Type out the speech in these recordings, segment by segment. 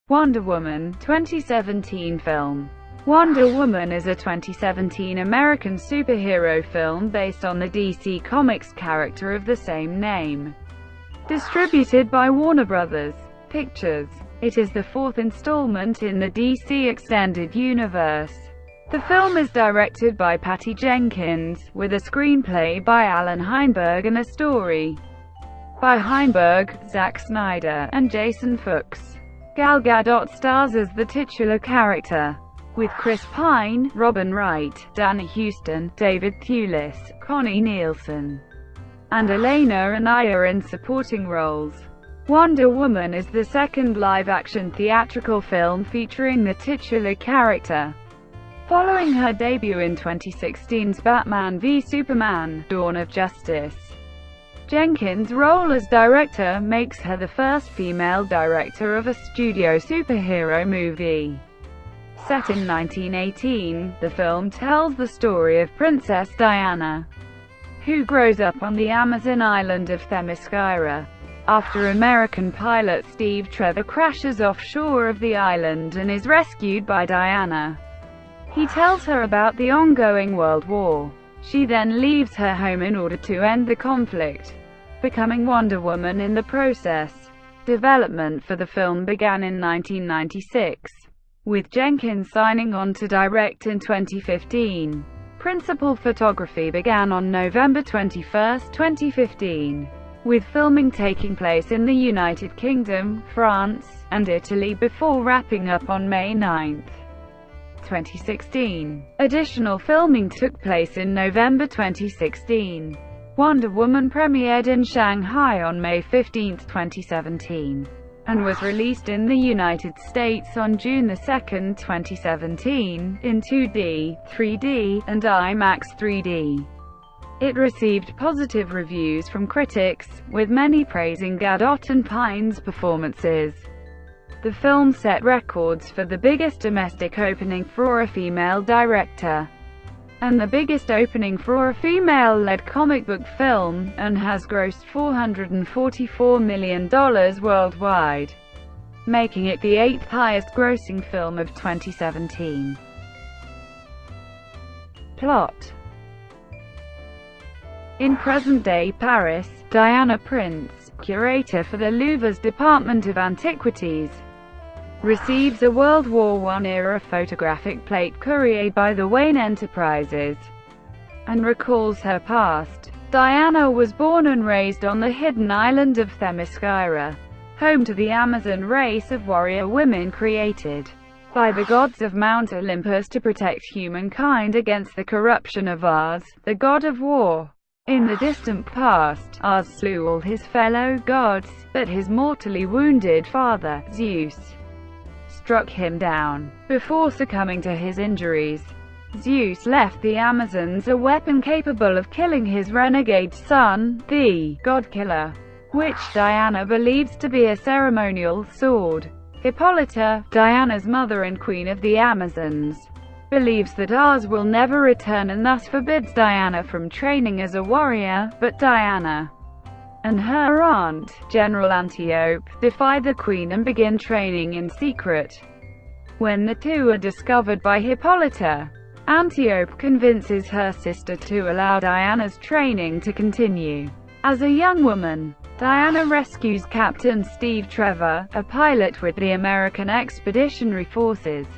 Wonder Woman 2017 film. Wonder Woman is a 2017 American superhero film based on the DC Comics character of the same name. Distributed by Warner Bros. Pictures. It is the fourth installment in the DC Extended Universe. The film is directed by Patty Jenkins, with a screenplay by Alan Heinberg and a story by Heinberg, Zack Snyder, and Jason Fuchs. Gal Gadot stars as the titular character, with Chris Pine, Robin Wright, Danny Huston, David Thewlis, Connie Nielsen, and Elena Anaya in supporting roles. Wonder Woman is the second live-action theatrical film featuring the titular character, following her debut in 2016's Batman v Superman: Dawn of Justice. Jenkins' role as director makes her the first female director of a studio superhero movie. Set in 1918, the film tells the story of Princess Diana, who grows up on the Amazon island of Themyscira. After American pilot Steve Trevor crashes offshore of the island and is rescued by Diana, he tells her about the ongoing World War. She then leaves her home in order to end the conflict, becoming Wonder Woman in the process. Development for the film began in 1996, with Jenkins signing on to direct in 2015. Principal photography began on November 21, 2015, with filming taking place in the United Kingdom, France, and Italy before wrapping up on May 9, 2016. Additional filming took place in November 2016. Wonder Woman premiered in Shanghai on May 15, 2017, and was released in the United States on June 2, 2017, in 2D, 3D, and IMAX 3D. It received positive reviews from critics, with many praising Gadot and Pine's performances. The film set records for the biggest domestic opening for a female director, and the biggest opening for a female-led comic book film, and has grossed $444 million worldwide, making it the 8th highest-grossing film of 2017. Plot. In present-day Paris, Diana Prince, curator for the Louvre's Department of Antiquities, receives a World War I-era photographic plate couriered by the Wayne Enterprises, and recalls her past. Diana was born and raised on the hidden island of Themyscira, home to the Amazon race of warrior women created by the gods of Mount Olympus to protect humankind against the corruption of Ars, the god of war. In the distant past, Ars slew all his fellow gods, but his mortally wounded father, Zeus, struck him down. Before succumbing to his injuries, Zeus left the Amazons a weapon capable of killing his renegade son, the God-Killer, which Diana believes to be a ceremonial sword. Hippolyta, Diana's mother and queen of the Amazons, believes that Ars will never return and thus forbids Diana from training as a warrior, but Diana and her aunt, General Antiope, defy the queen and begin training in secret. When the two are discovered by Hippolyta, Antiope convinces her sister to allow Diana's training to continue. As a young woman, Diana rescues Captain Steve Trevor, a pilot with the American Expeditionary Forces,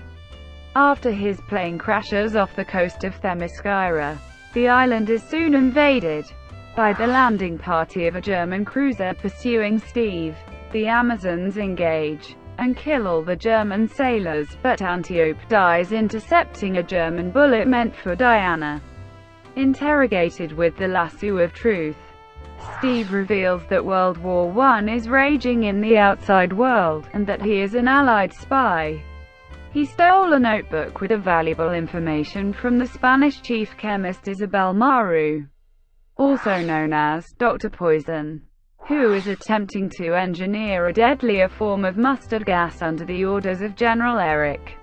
after his plane crashes off the coast of Themyscira. The island is soon invaded by the landing party of a German cruiser pursuing Steve. The Amazons engage and kill all the German sailors, but Antiope dies intercepting a German bullet meant for Diana. Interrogated with the lasso of truth, Steve reveals that World War I is raging in the outside world, and that he is an Allied spy. He stole a notebook with valuable information from the Spanish chief chemist Isabel Maru, also known as Dr. Poison, who is attempting to engineer a deadlier form of mustard gas under the orders of General Erich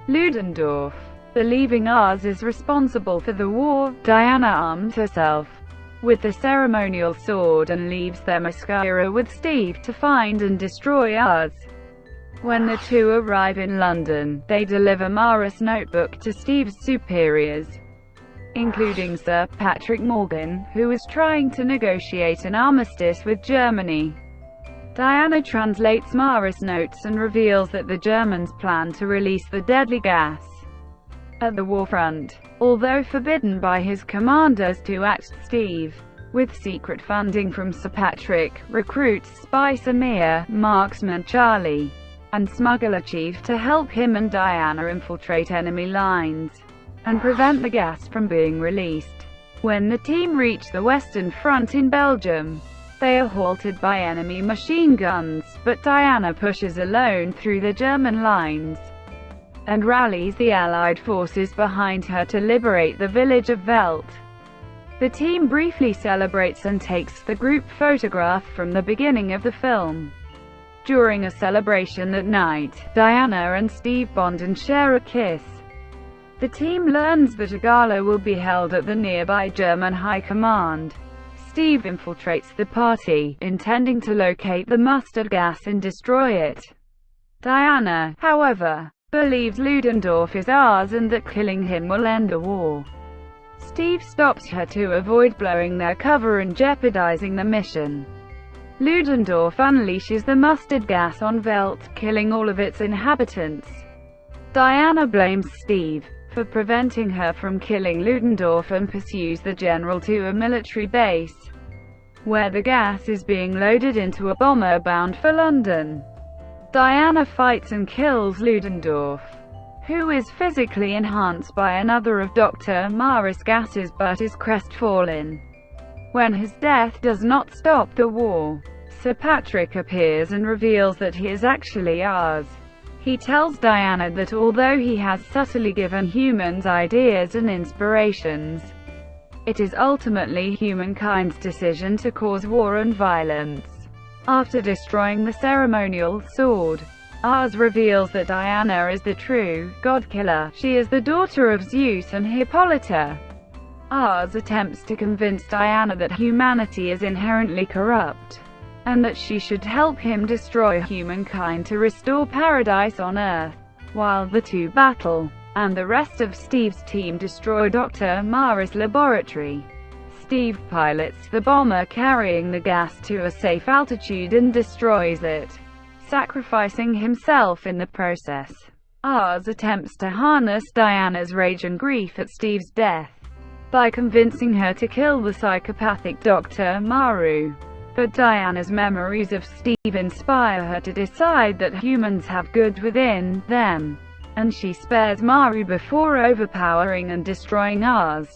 Ludendorff. Believing Ars is responsible for the war, Diana arms herself with the ceremonial sword and leaves Themyscira with Steve to find and destroy Ars. When the two arrive in London, they deliver Mara's notebook to Steve's superiors, including Sir Patrick Morgan, who is trying to negotiate an armistice with Germany. Diana translates Mara's notes and reveals that the Germans plan to release the deadly gas at the war front. Although forbidden by his commanders to act, Steve, with secret funding from Sir Patrick, recruits spy Samir, marksman Charlie, and smuggler Chief to help him and Diana infiltrate enemy lines and prevent the gas from being released. When the team reach the Western Front in Belgium, they are halted by enemy machine guns, but Diana pushes alone through the German lines and rallies the Allied forces behind her to liberate the village of Velt. The team briefly celebrates and takes the group photograph from the beginning of the film. During a celebration that night, Diana and Steve bond and share a kiss. The team learns that a gala will be held at the nearby German High Command. Steve infiltrates the party, intending to locate the mustard gas and destroy it. Diana, however, believes Ludendorff is ours and that killing him will end the war. Steve stops her to avoid blowing their cover and jeopardizing the mission. Ludendorff unleashes the mustard gas on Velt, killing all of its inhabitants. Diana blames Steve for preventing her from killing Ludendorff and pursues the general to a military base, where the gas is being loaded into a bomber bound for London. Diana fights and kills Ludendorff, who is physically enhanced by another of Dr. Mara's gases but is crestfallen when his death does not stop the war. Sir Patrick appears and reveals that he is actually ours. He tells Diana that although he has subtly given humans ideas and inspirations, it is ultimately humankind's decision to cause war and violence. After destroying the ceremonial sword, Ars reveals that Diana is the true god-killer. She is the daughter of Zeus and Hippolyta. Ars attempts to convince Diana that humanity is inherently corrupt, and that she should help him destroy humankind to restore paradise on Earth. While the two battle, and the rest of Steve's team destroy Dr. Mara's laboratory, Steve pilots the bomber carrying the gas to a safe altitude and destroys it, sacrificing himself in the process. Ars attempts to harness Diana's rage and grief at Steve's death by convincing her to kill the psychopathic Dr. Maru. But Diana's memories of Steve inspire her to decide that humans have good within them, and she spares Maru before overpowering and destroying Ars.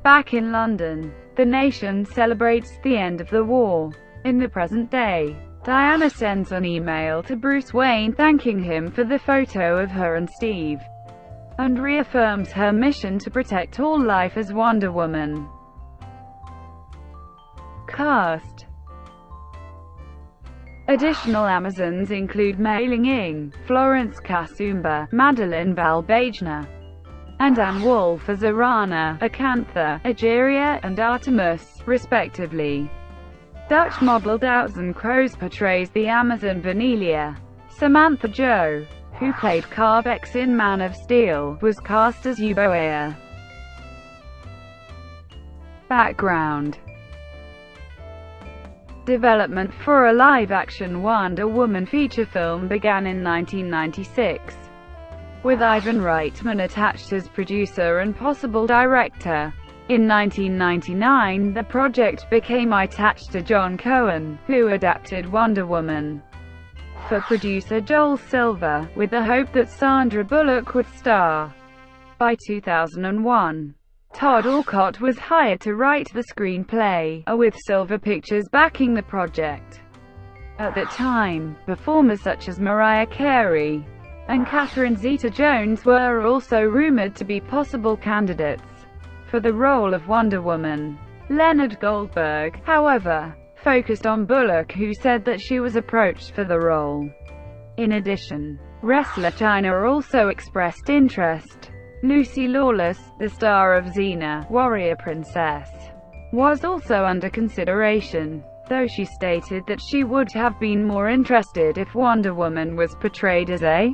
Back in London, the nation celebrates the end of the war. In the present day, Diana sends an email to Bruce Wayne thanking him for the photo of her and Steve, and reaffirms her mission to protect all life as Wonder Woman. Cast. Additional Amazons include Mei Ling, Florence Kasumba, Madeline Balbajna, and Anne Wolfe as Arana, Acantha, Egeria, and Artemis, respectively. Dutch model Doutzen Kroes portrays the Amazon Venelia. Samantha Joe, who played Carvex in Man of Steel, was cast as Euboea. Background. Development for a live-action Wonder Woman feature film began in 1996, with Ivan Reitman attached as producer and possible director. In 1999, the project became attached to John Cohen, who adapted Wonder Woman for producer Joel Silver, with the hope that Sandra Bullock would star. By 2001, Todd Alcott was hired to write the screenplay, with Silver Pictures backing the project. At that time, performers such as Mariah Carey and Catherine Zeta-Jones were also rumored to be possible candidates for the role of Wonder Woman. Leonard Goldberg, however, focused on Bullock, who said that she was approached for the role. In addition, wrestler Chyna also expressed interest. Lucy Lawless, the star of Xena, Warrior Princess, was also under consideration. though she stated that she would have been more interested if Wonder Woman was portrayed as a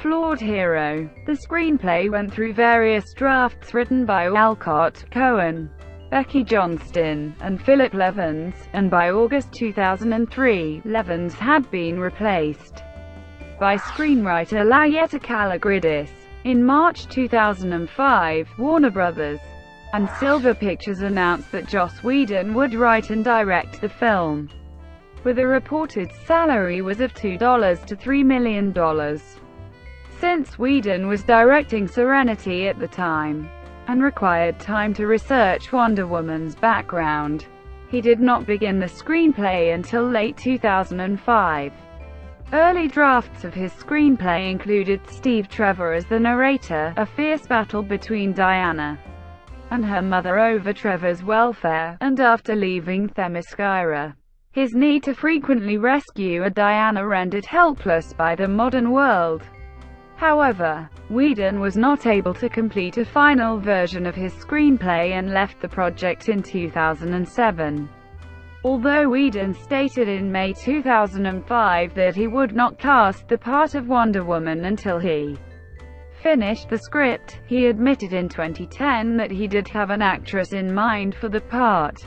flawed hero. The screenplay went through various drafts written by Alcott, Cohen, Becky Johnston, and Philip Levens, and by August 2003, Levens had been replaced by screenwriter Layetta Kalogridis. In March 2005, Warner Bros. and Silver Pictures announced that Joss Whedon would write and direct the film, with a reported salary was of $2 to $3 million. Since Whedon was directing Serenity at the time, and required time to research Wonder Woman's background, he did not begin the screenplay until late 2005. Early drafts of his screenplay included Steve Trevor as the narrator, a fierce battle between Diana and her mother over Trevor's welfare, and after leaving Themyscira, his need to frequently rescue a Diana rendered helpless by the modern world. However, Whedon was not able to complete a final version of his screenplay and left the project in 2007. Although Whedon stated in May 2005 that he would not cast the part of Wonder Woman until he finished the script, he admitted in 2010 that he did have an actress in mind for the part,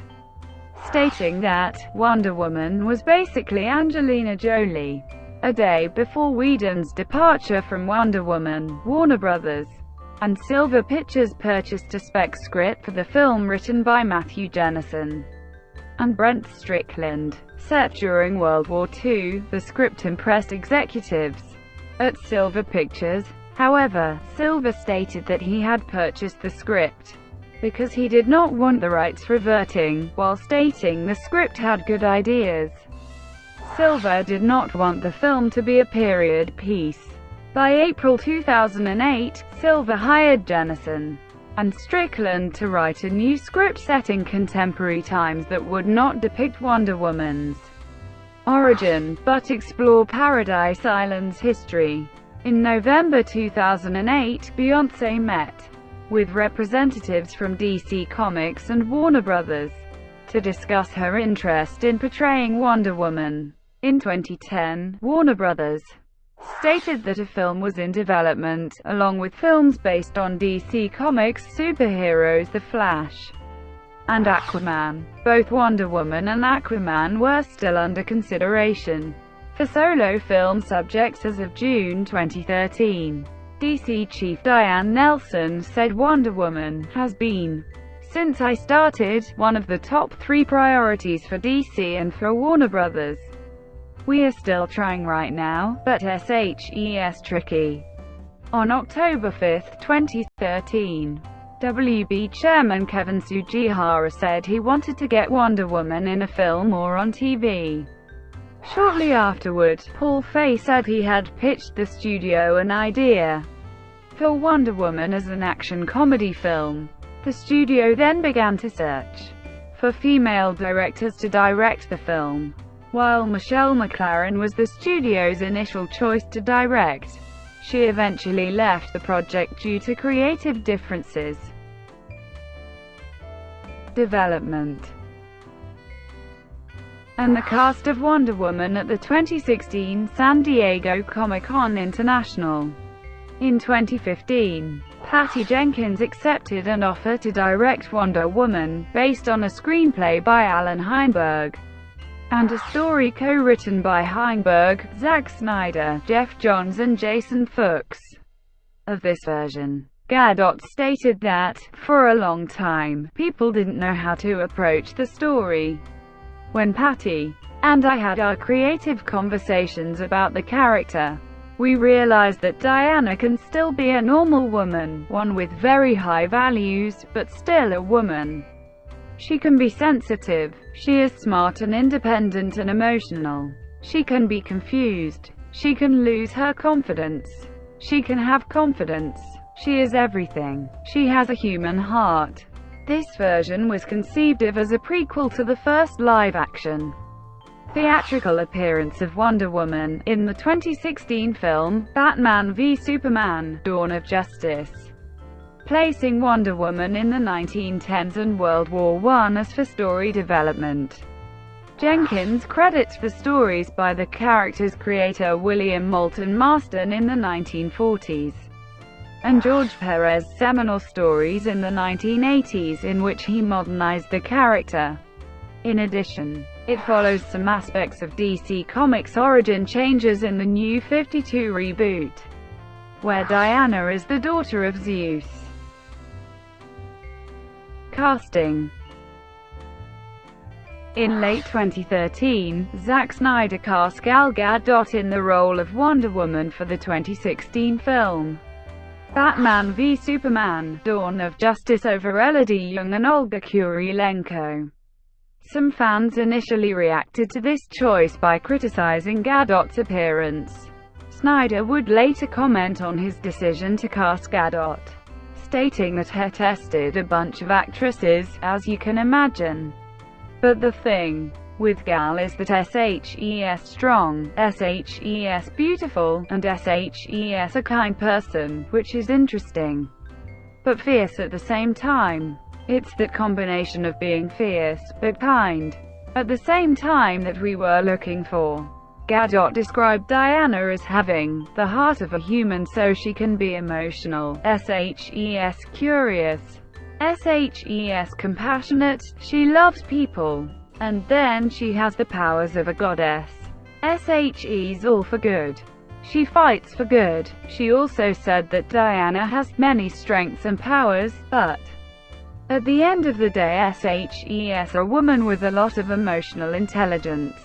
stating that Wonder Woman was basically Angelina Jolie. A day before Whedon's departure from Wonder Woman, Warner Bros. and Silver Pictures purchased a spec script for the film written by Matthew Jennison and Brent Strickland. Set during World War II, the script impressed executives at Silver Pictures. However, Silver stated that he had purchased the script because he did not want the rights reverting, while stating the script had good ideas. Silver did not want the film to be a period piece. By April 2008, Silver hired Jennison and Strickland to write a new script set in contemporary times that would not depict Wonder Woman's origin, but explore Paradise Island's history. In November 2008, Beyoncé met with representatives from DC Comics and Warner Bros. to discuss her interest in portraying Wonder Woman. In 2010, Warner Bros. stated that a film was in development, along with films based on DC Comics superheroes The Flash and Aquaman. Both Wonder Woman and Aquaman were still under consideration for solo film subjects as of June 2013. DC chief Diane Nelson said Wonder Woman has been, since I started, one of the top 3 priorities for DC and for Warner Bros. We are still trying right now, but it's tricky. On October 5, 2013, WB chairman Kevin Tsujihara said he wanted to get Wonder Woman in a film or on TV. Shortly afterward, Paul Feig said he had pitched the studio an idea for Wonder Woman as an action comedy film. The studio then began to search for female directors to direct the film. While Michelle McLaren was the studio's initial choice to direct, she eventually left the project due to creative differences. Development and the cast of Wonder Woman at the 2016 San Diego Comic-Con International. In 2015, Patty Jenkins accepted an offer to direct Wonder Woman, based on a screenplay by Alan Heinberg and a story co-written by Heinberg, Zack Snyder, Jeff Johns and Jason Fuchs. Of this version, Gadot stated that, for a long time, people didn't know how to approach the story. When Patty and I had our creative conversations about the character, we realized that Diana can still be a normal woman, one with very high values, but still a woman. She can be sensitive, she is smart and independent and emotional. She can be confused. She can lose her confidence. She can have confidence. She is everything. She has a human heart. This version was conceived of as a prequel to the first live-action theatrical appearance of Wonder Woman, in the 2016 film, Batman v Superman: Dawn of Justice, placing Wonder Woman in the 1910s and World War I as for story development. Jenkins credits the stories by the character's creator William Moulton Marston in the 1940s, and George Perez's seminal stories in the 1980s in which he modernized the character. In addition, it follows some aspects of DC Comics' origin changes in the New 52 reboot, where Diana is the daughter of Zeus. Casting. In late 2013, Zack Snyder cast Gal Gadot in the role of Wonder Woman for the 2016 film Batman v Superman: Dawn of Justice over Elodie Yung and Olga Kurylenko. Some fans initially reacted to this choice by criticizing Gadot's appearance. Snyder would later comment on his decision to cast Gadot, stating that he tested a bunch of actresses, as you can imagine. But the thing with Gal is that SHES strong, SHES beautiful, and SHES a kind person, which is interesting, but fierce at the same time. It's that combination of being fierce, but kind, at the same time that we were looking for. Gadot described Diana as having the heart of a human, so she can be emotional, SHES curious, SHES compassionate, she loves people, and then she has the powers of a goddess. SHES all for good. She fights for good. She also said that Diana has many strengths and powers, but at the end of the day SHES a woman with a lot of emotional intelligence.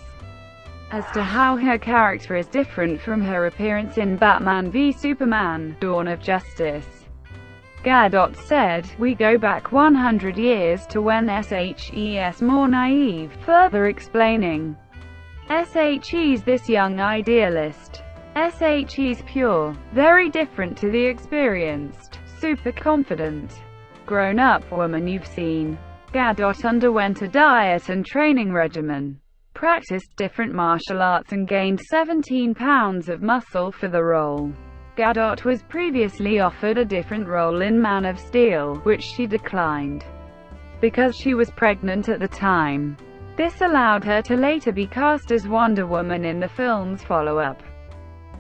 As to how her character is different from her appearance in Batman v Superman: Dawn of Justice, Gadot said, "We go back 100 years to when SHES more naive," further explaining, SHE's this young idealist. SHE's pure, very different to the experienced, super confident, grown-up woman you've seen. Gadot underwent a diet and training regimen, practiced different martial arts and gained 17 pounds of muscle for the role. Gadot was previously offered a different role in Man of Steel, which she declined because she was pregnant at the time. This allowed her to later be cast as Wonder Woman in the film's follow-up.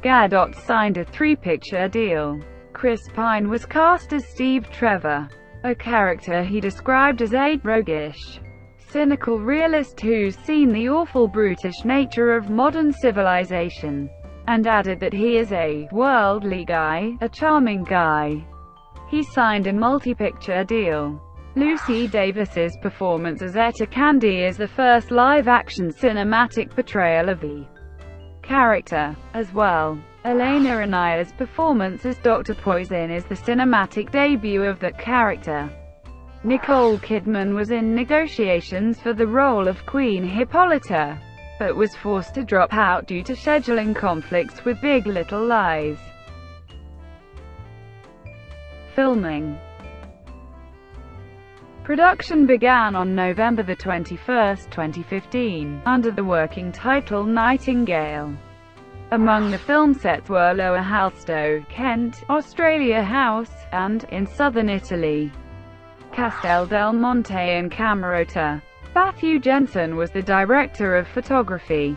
Gadot signed a 3-picture deal. Chris Pine was cast as Steve Trevor, a character he described as a roguish, cynical realist who's seen the awful brutish nature of modern civilization, and added that he is a worldly guy, a charming guy. He signed a multi-picture deal. Lucy Davis's performance as Etta Candy is the first live-action cinematic portrayal of the character. As well, Elena Anaya's performance as Dr. Poison is the cinematic debut of that character. Nicole Kidman was in negotiations for the role of Queen Hippolyta, but was forced to drop out due to scheduling conflicts with Big Little Lies. Filming. Production began on November 21, 2015, under the working title Nightingale. Among the film sets were Lower Halstow, Kent, Australia House, and, in southern Italy, Castel del Monte and Camerota. Matthew Jensen was the director of photography.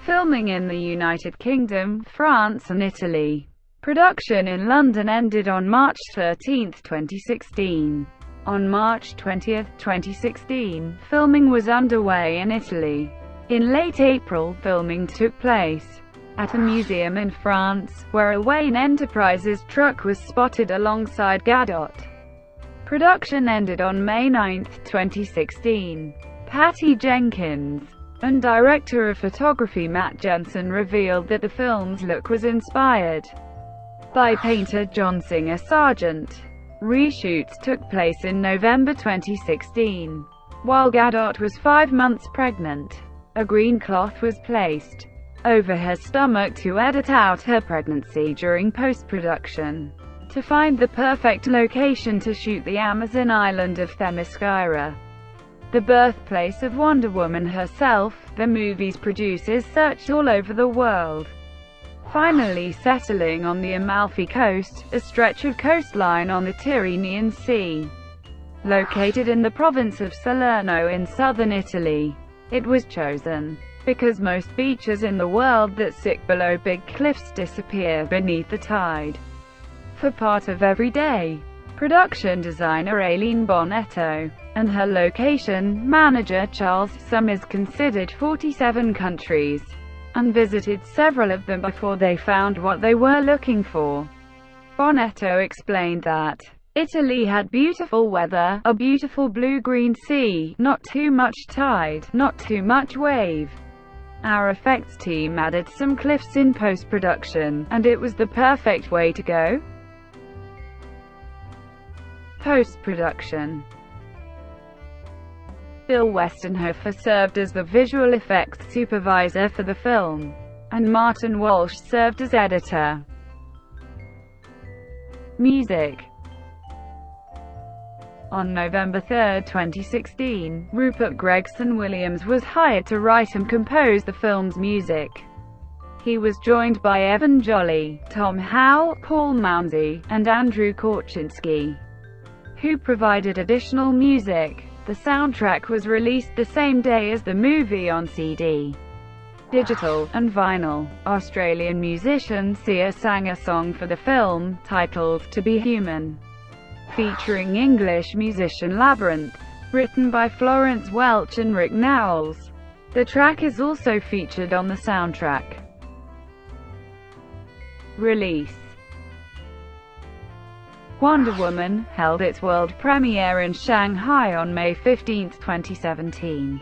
Filming in the United Kingdom, France and Italy. Production in London ended on March 13, 2016. On March 20, 2016, filming was underway in Italy. In late April, filming took place at a museum in France, where a Wayne Enterprises truck was spotted alongside Gadot. Production ended on May 9, 2016. Patty Jenkins and director of photography Matt Jensen revealed that the film's look was inspired by painter John Singer Sargent. Reshoots took place in November 2016. While Gadot was 5 months pregnant, a green cloth was placed over her stomach to edit out her pregnancy during post-production. To find the perfect location to shoot the Amazon island of Themyscira, the birthplace of Wonder Woman herself, the movie's producers searched all over the world, finally settling on the Amalfi Coast, a stretch of coastline on the Tyrrhenian Sea, located in the province of Salerno in southern Italy. It was chosen because most beaches in the world that sit below big cliffs disappear beneath the tide. For part of every day, production designer Aileen Bonetto and her location manager Charles Summers considered 47 countries and visited several of them before they found what they were looking for. Bonetto explained that Italy had beautiful weather, a beautiful blue-green sea, not too much tide, not too much wave. Our effects team added some cliffs in post-production, and it was the perfect way to go. Post-production. Bill Westenhofer served as the visual effects supervisor for the film, and Martin Walsh served as editor. Music. On November 3, 2016, Rupert Gregson-Williams was hired to write and compose the film's music. He was joined by Evan Joly, Tom Howe, Paul Mounsey, and Andrew Korchinski, who provided additional music. The soundtrack was released the same day as the movie on CD, digital, and vinyl. Australian musician Sia sang a song for the film, titled "To Be Human", featuring English musician Labyrinth, written by Florence Welch and Rick Nowels. The track is also featured on the soundtrack. Release. Wonder Woman held its world premiere in Shanghai on May 15, 2017.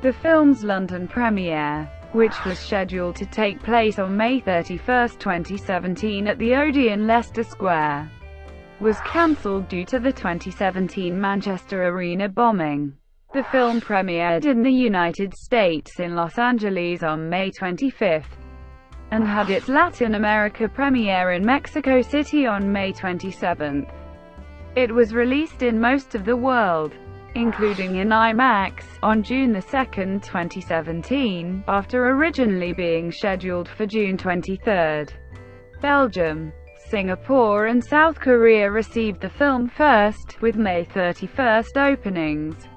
The film's London premiere, which was scheduled to take place on May 31, 2017 at the Odeon Leicester Square, was cancelled due to the 2017 Manchester Arena bombing. The film premiered in the United States in Los Angeles on May 25, and had its Latin America premiere in Mexico City on May 27. It was released in most of the world, including in IMAX, on June 2, 2017, after originally being scheduled for June 23. Belgium, Singapore and South Korea received the film first, with May 31 openings.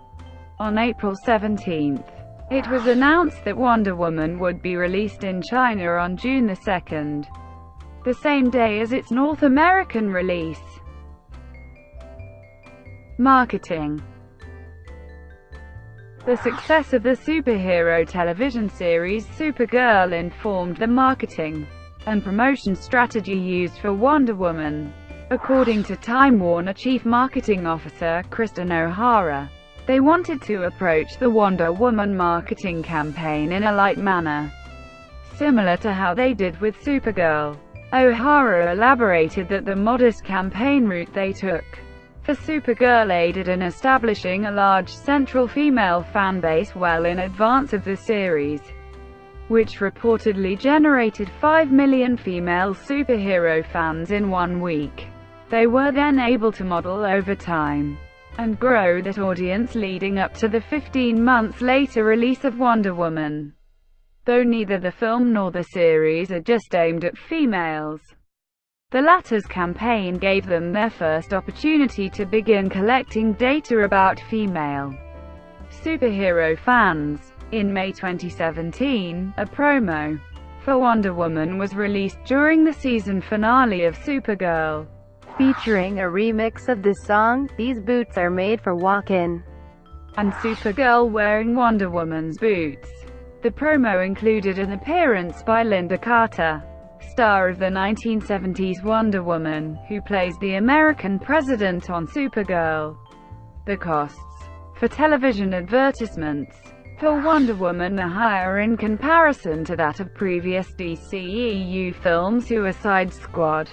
On April 17, it was announced that Wonder Woman would be released in China on June 2, the same day as its North American release. Marketing. The success of the superhero television series Supergirl informed the marketing and promotion strategy used for Wonder Woman. According to Time Warner Chief Marketing Officer Kristen O'Hara, they wanted to approach the Wonder Woman marketing campaign in a light manner, similar to how they did with Supergirl. O'Hara elaborated that the modest campaign route they took for Supergirl aided in establishing a large central female fanbase well in advance of the series, which reportedly generated 5 million female superhero fans in 1 week. They were then able to model over time and grow that audience leading up to the 15 months later release of Wonder Woman. Though neither the film nor the series are just aimed at females, the latter's campaign gave them their first opportunity to begin collecting data about female superhero fans. In May 2017, a promo for Wonder Woman was released during the season finale of Supergirl, featuring a remix of the song, "These Boots Are Made for Walkin'," and Supergirl wearing Wonder Woman's boots. The promo included an appearance by Linda Carter, star of the 1970s Wonder Woman, who plays the American president on Supergirl. The costs for television advertisements for Wonder Woman are higher in comparison to that of previous DCEU films. Suicide Squad.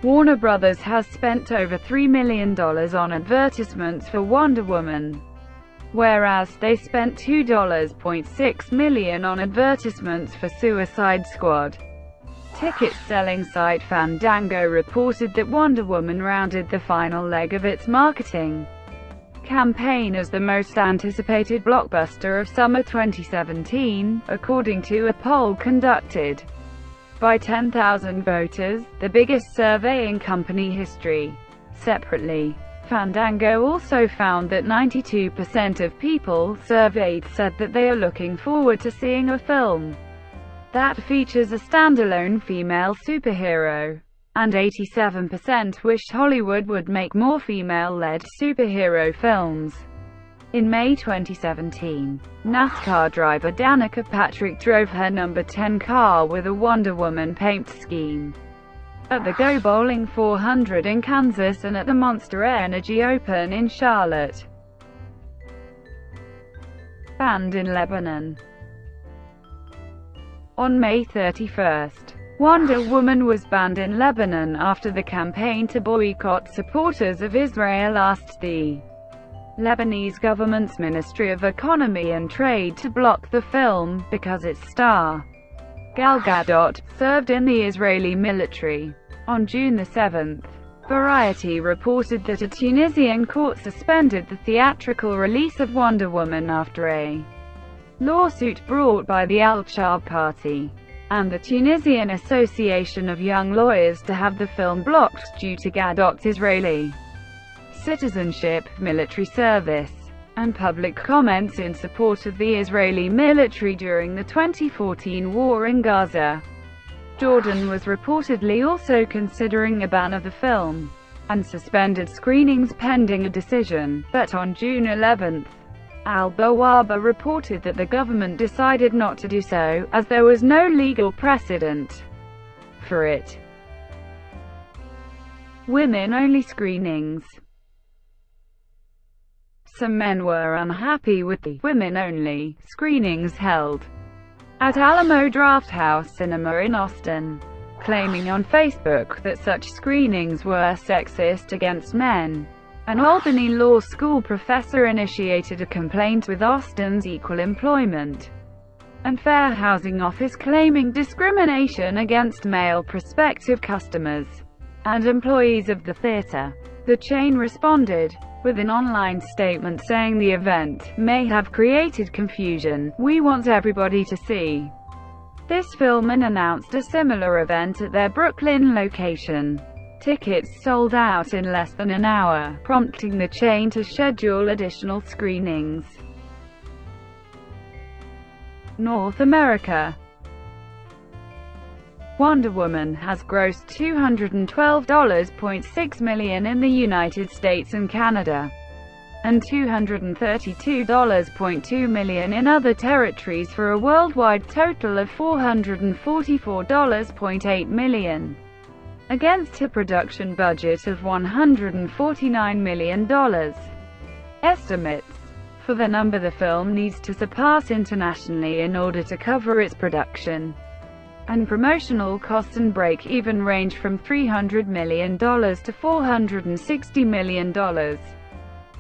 Warner Bros. Has spent over $3 million on advertisements for Wonder Woman, whereas they spent $2.6 million on advertisements for Suicide Squad. Ticket-selling site Fandango reported that Wonder Woman rounded the final leg of its marketing campaign as the most anticipated blockbuster of summer 2017, according to a poll conducted by 10,000 voters, the biggest survey in company history. Separately, Fandango also found that 92% of people surveyed said that they are looking forward to seeing a film that features a standalone female superhero, and 87% wished Hollywood would make more female-led superhero films. In May 2017, NASCAR driver Danica Patrick drove her number 10 car with a Wonder Woman paint scheme at the Go Bowling 400 in Kansas and at the Monster Energy Open in Charlotte. Banned in Lebanon. On May 31, Wonder Woman was banned in Lebanon after the campaign to boycott supporters of Israel asked the Lebanese government's Ministry of Economy and Trade to block the film, because its star, Gal Gadot, served in the Israeli military. On June 7, Variety reported that a Tunisian court suspended the theatrical release of Wonder Woman after a lawsuit brought by the Al-Shab Party and the Tunisian Association of Young Lawyers to have the film blocked due to Gadot's Israeli citizenship, military service, and public comments in support of the Israeli military during the 2014 war in Gaza. Jordan was reportedly also considering a ban of the film and suspended screenings pending a decision, but on June 11, Al-Bawaba reported that the government decided not to do so, as there was no legal precedent for it. Women-only screenings. Some men were unhappy with the women-only screenings held at Alamo Drafthouse Cinema in Austin, claiming on Facebook that such screenings were sexist against men. An Albany Law School professor initiated a complaint with Austin's Equal Employment and Fair Housing Office claiming discrimination against male prospective customers and employees of the theater. The chain responded with an online statement saying the event may have created confusion. We want everybody to see this film, and announced a similar event at their Brooklyn location. Tickets sold out in less than an hour, prompting the chain to schedule additional screenings. North America. Wonder Woman has grossed $212.6 million in the United States and Canada, and $232.2 million in other territories for a worldwide total of $444.8 million, against a production budget of $149 million. Estimates for the number the film needs to surpass internationally in order to cover its production and promotional costs and break-even range from $300 million to $460 million.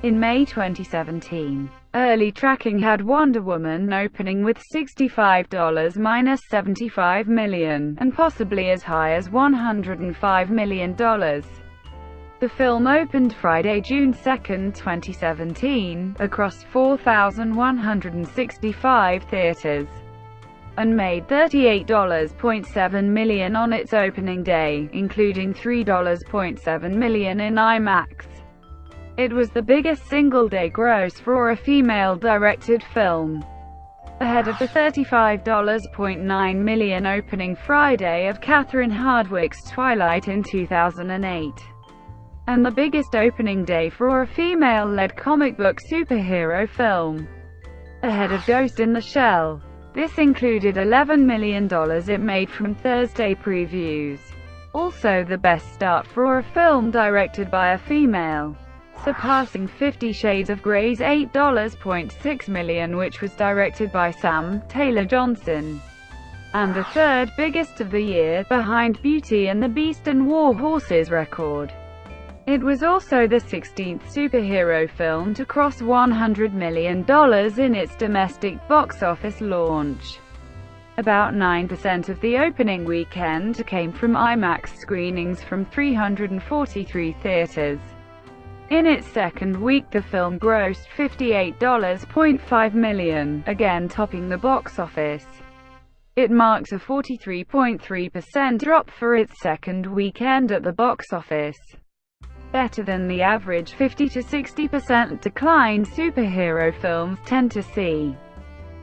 In May 2017, early tracking had Wonder Woman opening with $65–75 million, and possibly as high as $105 million. The film opened Friday, June 2, 2017, across 4,165 theaters, and made $38.7 million on its opening day, including $3.7 million in IMAX. It was the biggest single-day gross for a female-directed film, ahead of the $35.9 million opening Friday of Catherine Hardwicke's Twilight in 2008, and the biggest opening day for a female-led comic book superhero film, ahead of Ghost in the Shell. This included $11 million it made from Thursday previews. Also the best start for a film directed by a female, surpassing 50 Shades of Grey's $8.6 million, which was directed by Sam Taylor Johnson, and the third biggest of the year, behind Beauty and the Beast and War Horses record. It was also the 16th superhero film to cross $100 million in its domestic box office launch. About 9% of the opening weekend came from IMAX screenings from 343 theaters. In its second week, the film grossed $58.5 million, again topping the box office. It marked a 43.3% drop for its second weekend at the box office. better than the average 50 to 60% decline superhero films tend to see,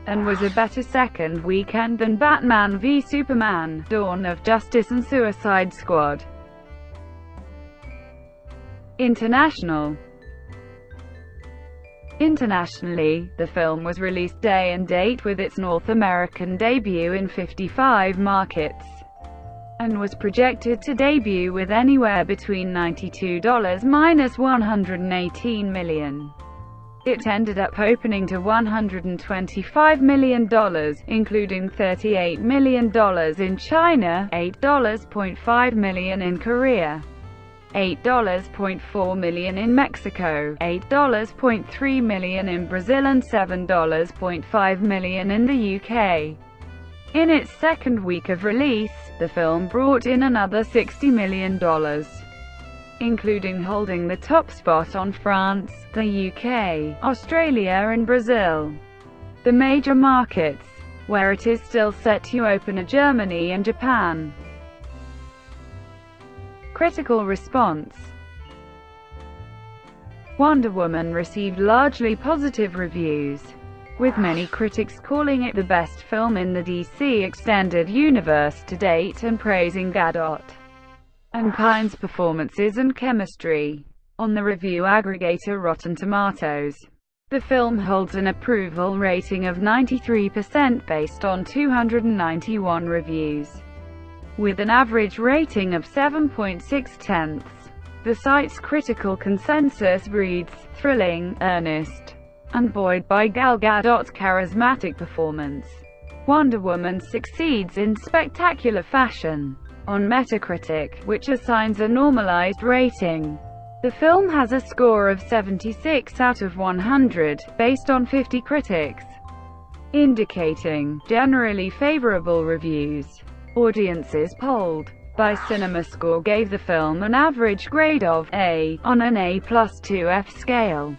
and was a better second weekend than Batman v Superman, Dawn of Justice and Suicide Squad. Internationally, the film was released day and date with its North American debut in 55 markets, and was projected to debut with anywhere between $92 minus $118 million. It ended up opening to $125 million, including $38 million in China, $8.5 million in Korea, $8.4 million in Mexico, $8.3 million in Brazil and $7.5 million in the UK. In its second week of release, the film brought in another $60 million, including holding the top spot on France, the UK, Australia and Brazil. The major markets where it is still set to open are Germany and Japan. Critical response. Wonder Woman received largely positive reviews, with many critics calling it the best film in the DC Extended Universe to date and praising Gadot and Pine's performances and chemistry. On the review aggregator Rotten Tomatoes, the film holds an approval rating of 93% based on 291 reviews, with an average rating of 7.6. The site's critical consensus reads, "Thrilling, earnest, and buoyed by Gal Gadot's charismatic performance, Wonder Woman succeeds in spectacular fashion." On Metacritic, which assigns a normalized rating, the film has a score of 76 out of 100, based on 50 critics, indicating generally favorable reviews. Audiences polled by CinemaScore gave the film an average grade of A on an A+2F scale.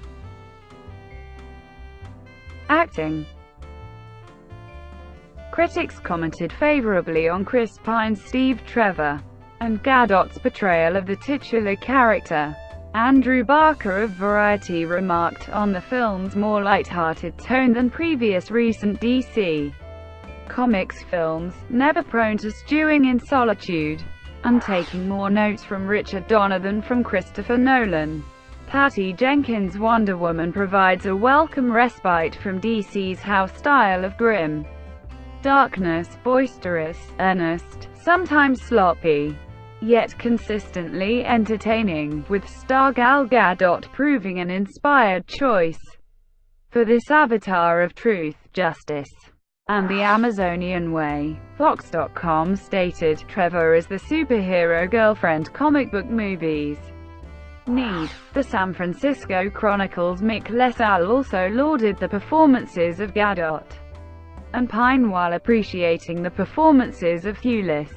Acting. Critics commented favorably on Chris Pine's Steve Trevor and Gadot's portrayal of the titular character. Andrew Barker of Variety remarked on the film's more light-hearted tone than previous recent DC Comics films, never prone to stewing in solitude, and taking more notes from Richard Donner than from Christopher Nolan. Patty Jenkins' Wonder Woman provides a welcome respite from DC's house style of grim darkness, boisterous, earnest, sometimes sloppy, yet consistently entertaining, with star Gal Gadot proving an inspired choice for this avatar of truth, justice, and the Amazonian way. Fox.com stated, "Trevor is the superhero girlfriend comic book movies need." The San Francisco Chronicle's Mick LaSalle also lauded the performances of Gadot and Pine while appreciating the performances of Thewlis.